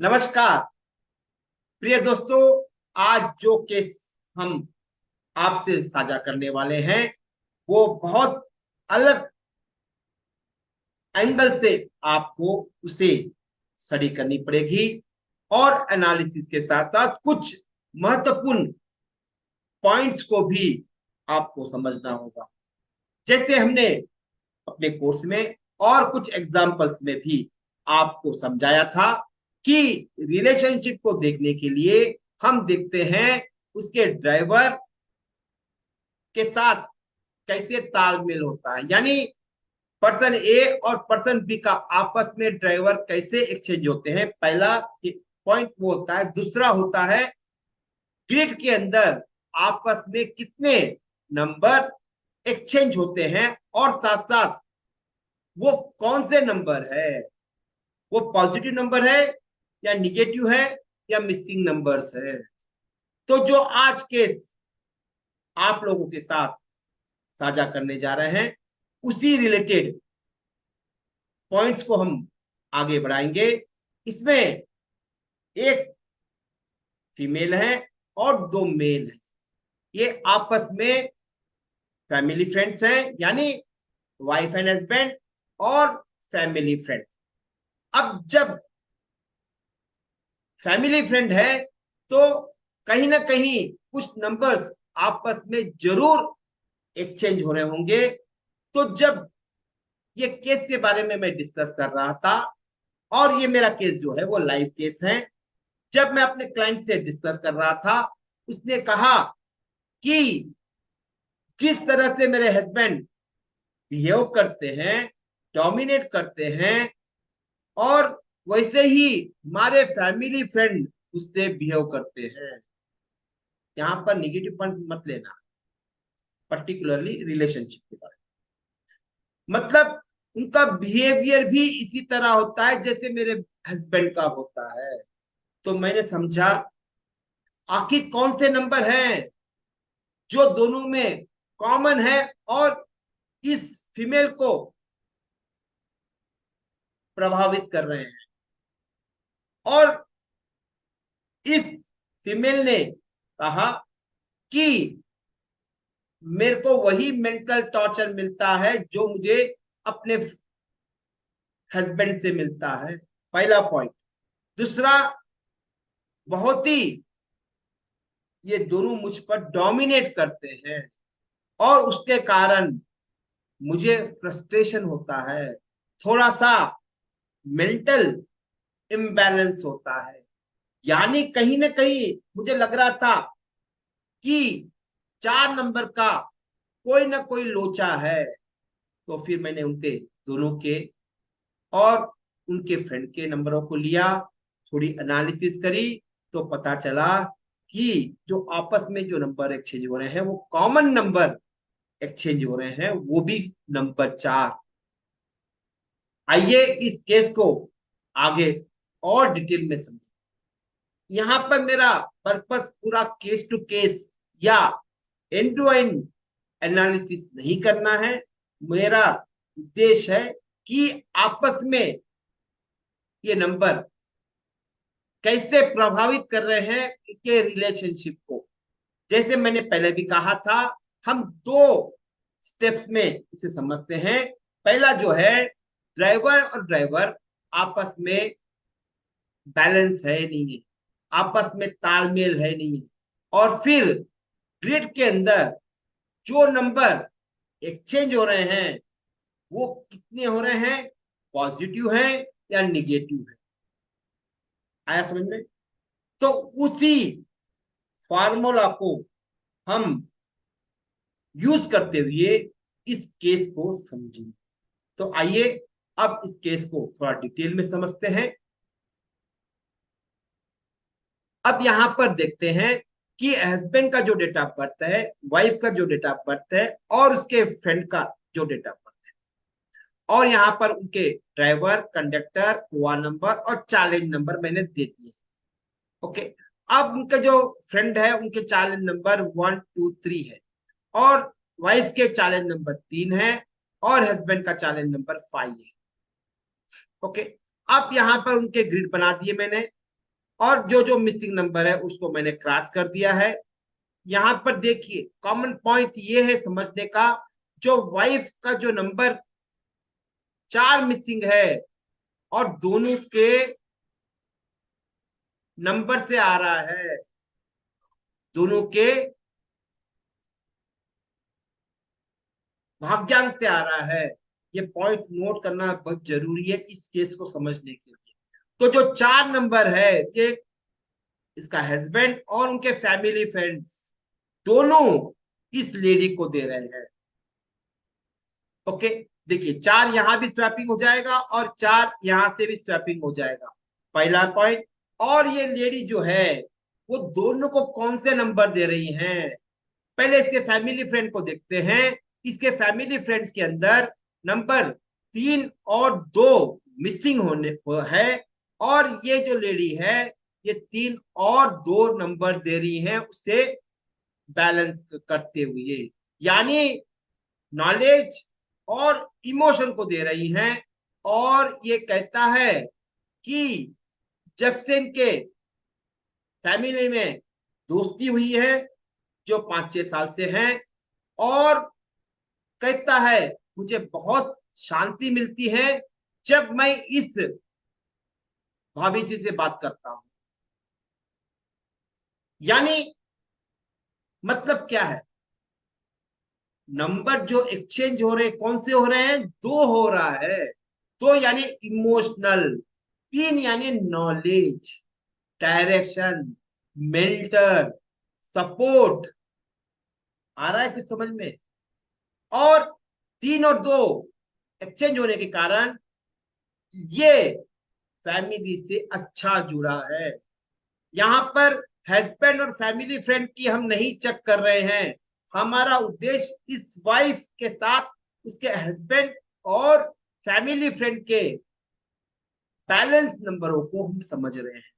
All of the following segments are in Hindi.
नमस्कार प्रिय दोस्तों। आज जो केस हम आपसे साझा करने वाले हैं वो बहुत अलग एंगल से आपको उसे स्टडी करनी पड़ेगी और एनालिसिस के साथ साथ कुछ महत्वपूर्ण पॉइंट्स को भी आपको समझना होगा। जैसे हमने अपने कोर्स में और कुछ एग्जाम्पल्स में भी आपको समझाया था कि रिलेशनशिप को देखने के लिए हम देखते हैं उसके ड्राइवर के साथ कैसे तालमेल होता है, यानी पर्सन ए और पर्सन बी का आपस में ड्राइवर कैसे एक्सचेंज होते हैं। पहला पॉइंट वो होता है। दूसरा होता है ग्रिड के अंदर आपस में कितने नंबर एक्सचेंज होते हैं और साथ साथ वो कौन से नंबर है, वो पॉजिटिव नंबर है या निगेटिव है या मिसिंग नंबर्स है। तो जो आज के आप लोगों के साथ साझा करने जा रहे हैं उसी रिलेटेड पॉइंट्स को हम आगे बढ़ाएंगे। इसमें एक फीमेल है और दो मेल है। ये आपस में फैमिली फ्रेंड्स हैं, यानी वाइफ एंड हस्बैंड और फैमिली फ्रेंड। अब जब फैमिली फ्रेंड है तो कहीं ना कहीं कुछ नंबर्स आपस में जरूर एक्सचेंज हो रहे होंगे। तो जब ये केस के बारे में मैं डिस्कस कर रहा था, और ये मेरा केस जो है वो लाइव केस है, जब मैं अपने क्लाइंट से डिस्कस कर रहा था उसने कहा कि जिस तरह से मेरे हस्बैंड बिहेव करते हैं, डोमिनेट करते हैं, और वैसे ही हमारे फैमिली फ्रेंड उससे बिहेव करते हैं। यहाँ पर निगेटिव पॉइंट मत लेना, पर्टिकुलरली रिलेशनशिप के बारे में। मतलब उनका बिहेवियर भी इसी तरह होता है जैसे मेरे हस्बैंड का होता है। तो मैंने समझा आखिर कौन से नंबर हैं जो दोनों में कॉमन है और इस फीमेल को प्रभावित कर रहे हैं। और इस फीमेल ने कहा कि मेरे को वही मेंटल टॉर्चर मिलता है जो मुझे अपने हस्बैंड से मिलता है। पहला पॉइंट। दूसरा, बहुत ही ये दोनों मुझ पर डोमिनेट करते हैं और उसके कारण मुझे फ्रस्ट्रेशन होता है, थोड़ा सा मेंटल इम्बैलेंस होता है। यानी कहीं ना कहीं मुझे लग रहा था कि 4 नंबर का कोई ना कोई लोचा है। तो फिर मैंने उनके दोनों के और उनके फ्रेंड के नंबरों को लिया, थोड़ी एनालिसिस करी, तो पता चला कि जो आपस में जो नंबर एक्सचेंज हो रहे हैं वो कॉमन नंबर एक्सचेंज हो रहे हैं, वो भी नंबर 4। आइए इस केस को आगे और डिटेल में समझें। यहाँ पर मेरा पर्पस पूरा केस टू केस या एंड टू एंड एनालिसिस नहीं करना है। मेरा उद्देश्य है कि आपस में ये नंबर कैसे प्रभावित कर रहे हैं के रिलेशनशिप को। जैसे मैंने पहले भी कहा था, हम दो स्टेप्स में इसे समझते हैं। पहला जो है, ड्राइवर और ड्राइवर आपस में बैलेंस है नहीं है, आपस में तालमेल है नहीं है। और फिर ग्रिड के अंदर जो नंबर एक्सचेंज हो रहे हैं वो कितने हो रहे हैं, पॉजिटिव है या निगेटिव है। आया समझ में? तो उसी फार्मूला को हम यूज करते हुए इस केस को समझेंगे। तो आइए अब इस केस को थोड़ा डिटेल में समझते हैं। अब यहां पर देखते हैं कि हस्बैंड का जो डेट ऑफ बर्थ है, वाइफ का जो डेट ऑफ बर्थ है और उसके फ्रेंड का जो डेट ऑफ बर्थ है, और यहाँ पर उनके ड्राइवर, कंडक्टर, हुआ नंबर और चैलेंज नंबर मैंने दे दिए। ओके। अब उनका जो फ्रेंड है उनके चैलेंज नंबर 1 2 3 है, और वाइफ के चैलेंज नंबर 3 है, और हस्बैंड का चैलेंज नंबर 5 है। ओके। अब यहाँ पर उनके ग्रिड बना दिए मैंने। और जो जो मिसिंग नंबर है उसको मैंने क्रॉस कर दिया है। यहां पर देखिए कॉमन पॉइंट ये है समझने का, जो वाइफ का जो नंबर 4 मिसिंग है और दोनों के नंबर से आ रहा है, दोनों के भाग्यांक से आ रहा है। ये पॉइंट नोट करना बहुत जरूरी है इस केस को समझने के लिए। तो जो 4 नंबर है ये इसका हस्बैंड और उनके फैमिली फ्रेंड्स दोनों इस लेडी को दे रहे हैं। ओके, देखिए 4 यहां भी स्वैपिंग हो जाएगा और 4 यहां से भी स्वैपिंग हो जाएगा, पहला पॉइंट। और ये लेडी जो है वो दोनों को कौन से नंबर दे रही हैं, पहले इसके फैमिली फ्रेंड को देखते हैं। इसके फैमिली फ्रेंड्स के अंदर नंबर 3 और 2 मिसिंग होने है, और ये जो लेडी है ये 3 और 2 नंबर दे रही है उसे बैलेंस करते हुए, यानी नॉलेज और इमोशन को दे रही हैं। और ये कहता है कि जब से इनके फैमिली में दोस्ती हुई है जो 5-6 साल से हैं, और कहता है मुझे बहुत शांति मिलती है जब मैं इस भाभी जी से बात करता हूं। यानी मतलब क्या है, नंबर जो एक्सचेंज हो रहे हैं कौन से हो रहे हैं, 2 हो रहा है। तो यानी इमोशनल, 3 यानी नॉलेज, डायरेक्शन, मेंटर, सपोर्ट। आ रहा है कुछ समझ में? और 3 और 2 एक्सचेंज होने के कारण ये फैमिली से अच्छा जुड़ा है। यहाँ पर हस्बैंड और फैमिली फ्रेंड की हम नहीं चेक कर रहे हैं, हमारा उद्देश्य इस वाइफ के साथ उसके हस्बैंड और फैमिली फ्रेंड के बैलेंस नंबरों को हम समझ रहे हैं।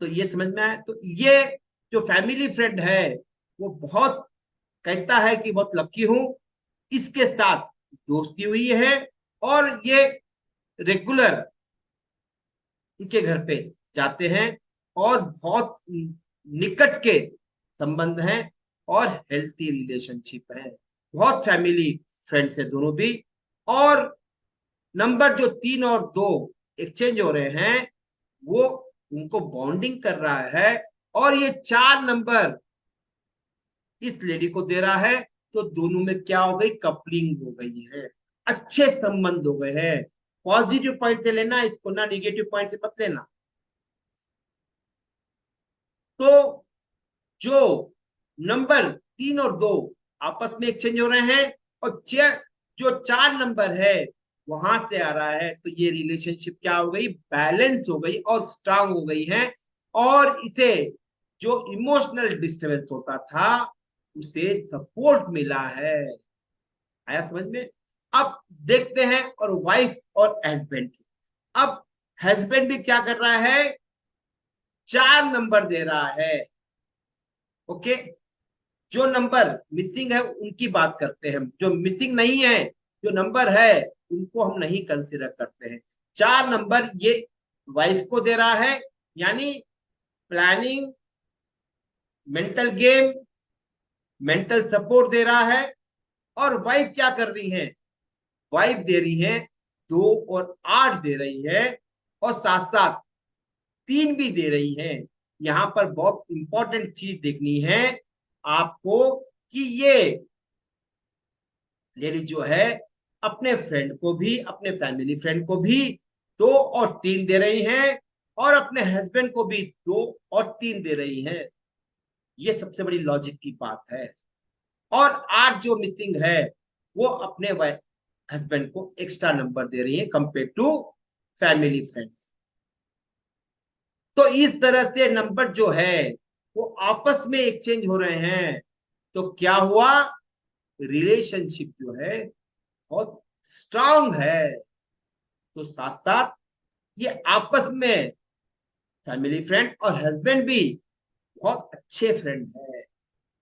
तो ये समझ में आया? तो ये जो फैमिली फ्रेंड है वो बहुत कहता है कि बहुत लकी हूं, इसके साथ दोस्ती हुई है और ये रेगुलर इनके घर पे जाते हैं और बहुत निकट के संबंध हैं और हेल्थी रिलेशनशिप है, बहुत फैमिली फ्रेंड्स है दोनों भी। और नंबर जो 3 और 2 एक्सचेंज हो रहे हैं वो उनको बॉन्डिंग कर रहा है, और ये 4 नंबर इस लेडी को दे रहा है। तो दोनों में क्या हो गई, कपलिंग हो गई है, अच्छे संबंध हो गए हैं। पॉजिटिव पॉइंट से लेना इसको, ना निगेटिव पॉइंट से मत लेना। तो जो नंबर 3 और 2 आपस में एक्सचेंज हो रहे हैं, और जो 4 नंबर है वहां से आ रहा है, तो ये रिलेशनशिप क्या हो गई, बैलेंस हो गई और स्ट्रांग हो गई है। और इसे जो इमोशनल डिस्टर्बेंस होता था उसे सपोर्ट मिला है। आया समझ में? अब देखते हैं और वाइफ और हस्बैंड की। अब हस्बैंड भी क्या कर रहा है, 4 नंबर दे रहा है। ओके, जो नंबर मिसिंग है उनकी बात करते हैं, जो मिसिंग नहीं है जो नंबर है उनको हम नहीं कंसिडर करते हैं। 4 नंबर ये वाइफ को दे रहा है, यानी planning, mental game, mental support दे रहा है। और वाइफ क्या कर रही है, वाइफ दे रही है 2 और 8 दे रही है, और साथ साथ 3 भी दे रही है। यहां पर बहुत इंपॉर्टेंट चीज देखनी है आपको कि ये लेडी जो है अपने फ्रेंड को भी, अपने फैमिली फ्रेंड को भी 2 और 3 दे रही हैं, और अपने हस्बैंड को भी 2 और 3 दे रही हैं। ये सबसे बड़ी लॉजिक की बात है। और 8 जो मिसिंग है वो अपने हस्बैंड को एक्स्ट्रा नंबर दे रही है कंपेयर टू फैमिली फ्रेंड्स। तो इस तरह से नंबर जो है वो आपस में एक्सचेंज हो रहे हैं। तो क्या हुआ, रिलेशनशिप जो है बहुत स्ट्रांग है। तो साथ साथ ये आपस में फैमिली फ्रेंड और हस्बैंड भी बहुत अच्छे फ्रेंड है,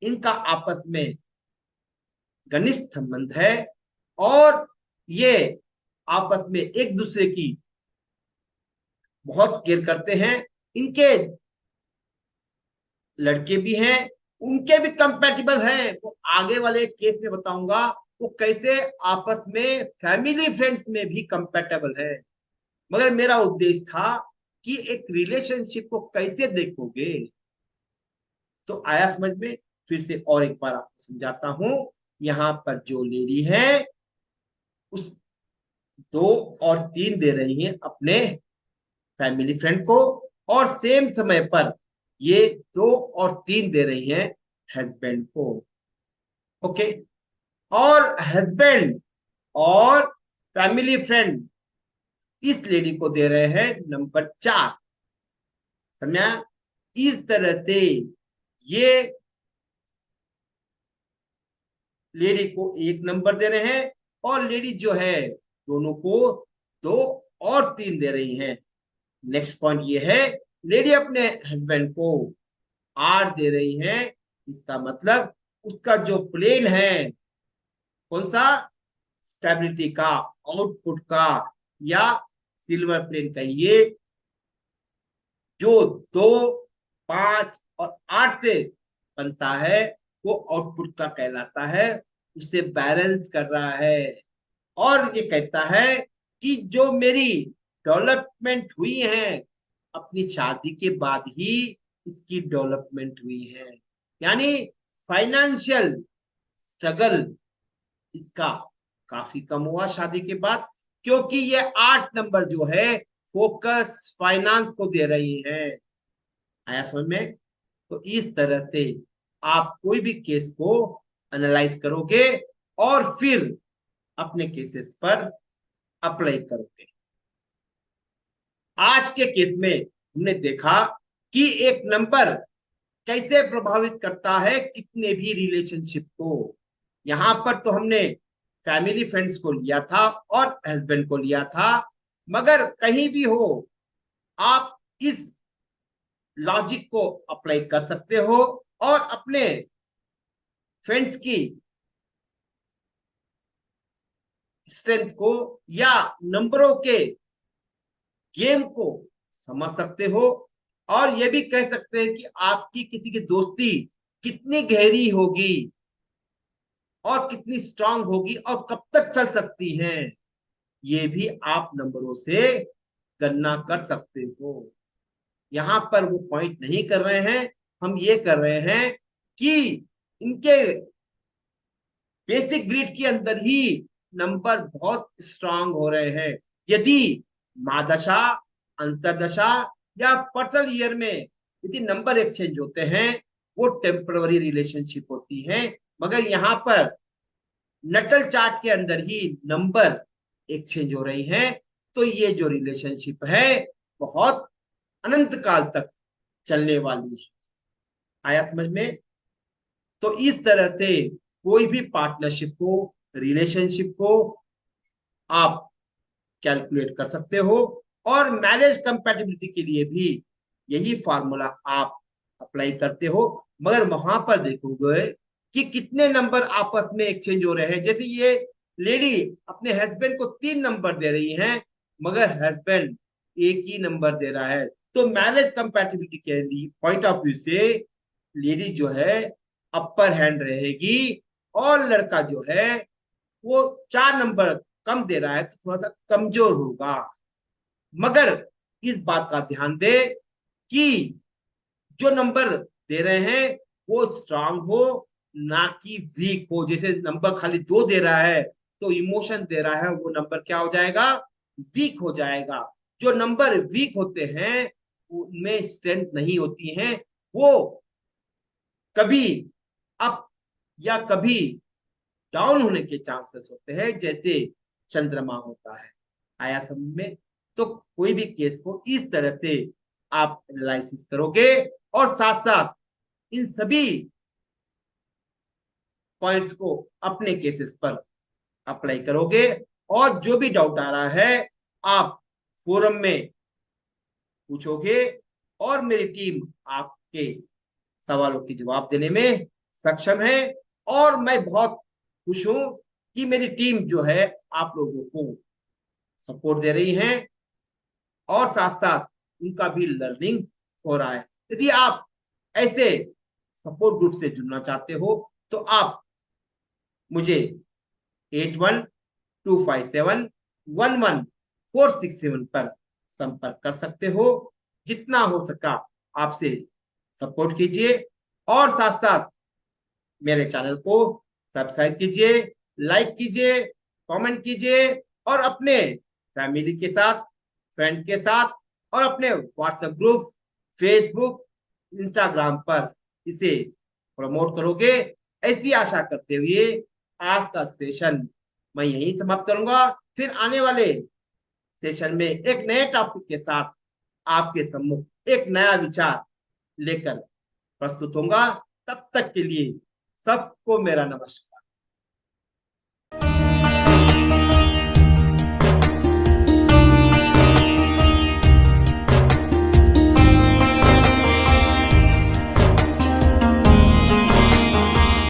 इनका आपस में घनिष्ठ संबंध है। और ये आपस में एक दूसरे की बहुत केयर करते हैं, इनके लड़के भी हैं, उनके भी कंपैटिबल हैं। वो आगे वाले केस में बताऊंगा वो कैसे आपस में फैमिली फ्रेंड्स में भी कंपैटिबल है। मगर मेरा उद्देश्य था कि एक रिलेशनशिप को कैसे देखोगे। तो आया समझ में? फिर से और एक बार आपको समझाता हूं। यहाँ पर जो लेडी है उस 2 और 3 दे रही है अपने फैमिली फ्रेंड को, और सेम समय पर ये 2 और 3 दे रही है हस्बैंड को। ओके। और हस्बैंड और फैमिली फ्रेंड इस लेडी को दे रहे हैं नंबर 4। समझा? इस तरह से ये लेडी को 1 नंबर दे रहे हैं, और लेडी जो है दोनों को 2 और 3 दे रही हैं। नेक्स्ट पॉइंट ये है, लेडी अपने हस्बैंड को 8 दे रही है। इसका मतलब उसका जो प्लेन है, कौन सा, स्टेबिलिटी का, आउटपुट का, या सिल्वर प्लेन कहिए, जो 2, 5 और 8 से बनता है वो आउटपुट का कहलाता है। उसे बैलेंस कर रहा है, और ये कहता है कि जो मेरी डेवलपमेंट हुई है अपनी शादी के बाद ही इसकी डेवलपमेंट हुई है। यानी फाइनेंशियल स्ट्रगल इसका काफी कम हुआ शादी के बाद, क्योंकि ये 8 नंबर जो है फोकस फाइनेंस को दे रही है। आया समझ में? तो इस तरह से आप कोई भी केस को एनालाइज करोगे और फिर अपने केसेस पर अप्लाई करोगे। आज के केस में हमने देखा कि एक नंबर कैसे प्रभावित करता है कितने भी रिलेशनशिप को। यहां पर तो हमने फैमिली फ्रेंड्स को लिया था और हस्बैंड को लिया था, मगर कहीं भी हो आप इस लॉजिक को अप्लाई कर सकते हो और अपने फ्रेंड्स की स्ट्रेंथ को या नंबरों के गेम को समझ सकते हो, और ये भी कह सकते हैं कि आपकी किसी की दोस्ती कितनी गहरी होगी और कितनी स्ट्रांग होगी और कब तक चल सकती है, ये भी आप नंबरों से गणना कर सकते हो। यहां पर वो पॉइंट नहीं कर रहे हैं, हम ये कर रहे हैं कि इनके बेसिक ग्रिड के अंदर ही नंबर बहुत स्ट्रांग हो रहे हैं। यदि महादशा, अंतरदशा या पर्सनल ईयर में यदि नंबर एक्सचेंज होते हैं वो टेम्पररी रिलेशनशिप होती है, मगर यहाँ पर नटल चार्ट के अंदर ही नंबर एक्सचेंज हो रही हैं, तो ये जो रिलेशनशिप है बहुत अनंत काल तक चलने वाली है। आया समझ में? तो इस तरह से कोई भी पार्टनरशिप को, रिलेशनशिप को आप कैलकुलेट कर सकते हो, और मैरिज कंपैटिबिलिटी के लिए भी यही फार्मूला आप अप्लाई करते हो। मगर वहां पर देखोगे कि कितने नंबर आपस में एक्सचेंज हो रहे हैं। जैसे ये लेडी अपने हस्बैंड को 3 नंबर दे रही है, मगर हस्बैंड एक ही नंबर दे रहा है। तो मैरिज कंपैटिबिलिटी के लिए पॉइंट ऑफ व्यू से लेडी जो है अपर हैंड रहेगी, और लड़का जो है वो 4 नंबर कम दे रहा है तो थोड़ा सा कमजोर होगा। मगर इस बात का ध्यान दे कि जो नंबर दे रहे हैं वो स्ट्रांग हो, ना कि वीक हो। जैसे नंबर खाली 2 दे रहा है तो इमोशन दे रहा है, वो नंबर क्या हो जाएगा, वीक हो जाएगा। जो नंबर वीक होते हैं उनमें स्ट्रेंथ नहीं होती है, वो कभी अप या कभी डाउन होने के चांसेस होते हैं, जैसे चंद्रमा होता है। आया समझ में? तो कोई भी केस को इस तरह से आप एनालिसिस करोगे, और साथ साथ इन सभी पॉइंट्स को अपने केसेस पर अप्लाई करोगे, और जो भी डाउट आ रहा है आप फोरम में पूछोगे, और मेरी टीम आपके सवालों की जवाब देने में सक्षम है। और मैं बहुत खुश हूं कि मेरी टीम जो है आप लोगों को सपोर्ट दे रही है, और साथ साथ उनका भी लर्निंग हो रहा है। यदि आप ऐसे सपोर्ट ग्रुप से जुड़ना चाहते हो तो आप मुझे 8125711467 पर संपर्क कर सकते हो। जितना हो सका आपसे सपोर्ट कीजिए और साथ साथ मेरे चैनल को सब्सक्राइब कीजिए, लाइक कीजिए, कमेंट कीजिए और अपने फैमिली के साथ, फ्रेंड्स के साथ और अपने व्हाट्सएप ग्रुप, फेसबुक, इंस्टाग्राम पर इसे प्रमोट करोगे, ऐसी आशा करते हुए आज का सेशन मैं यहीं समाप्त करूंगा। फिर आने वाले सेशन में एक नए टॉपिक के साथ आपके सम्मुख एक नया विचार लेकर प्रस्तुत होगा। तब तक के लिए सबको मेरा नमस्कार।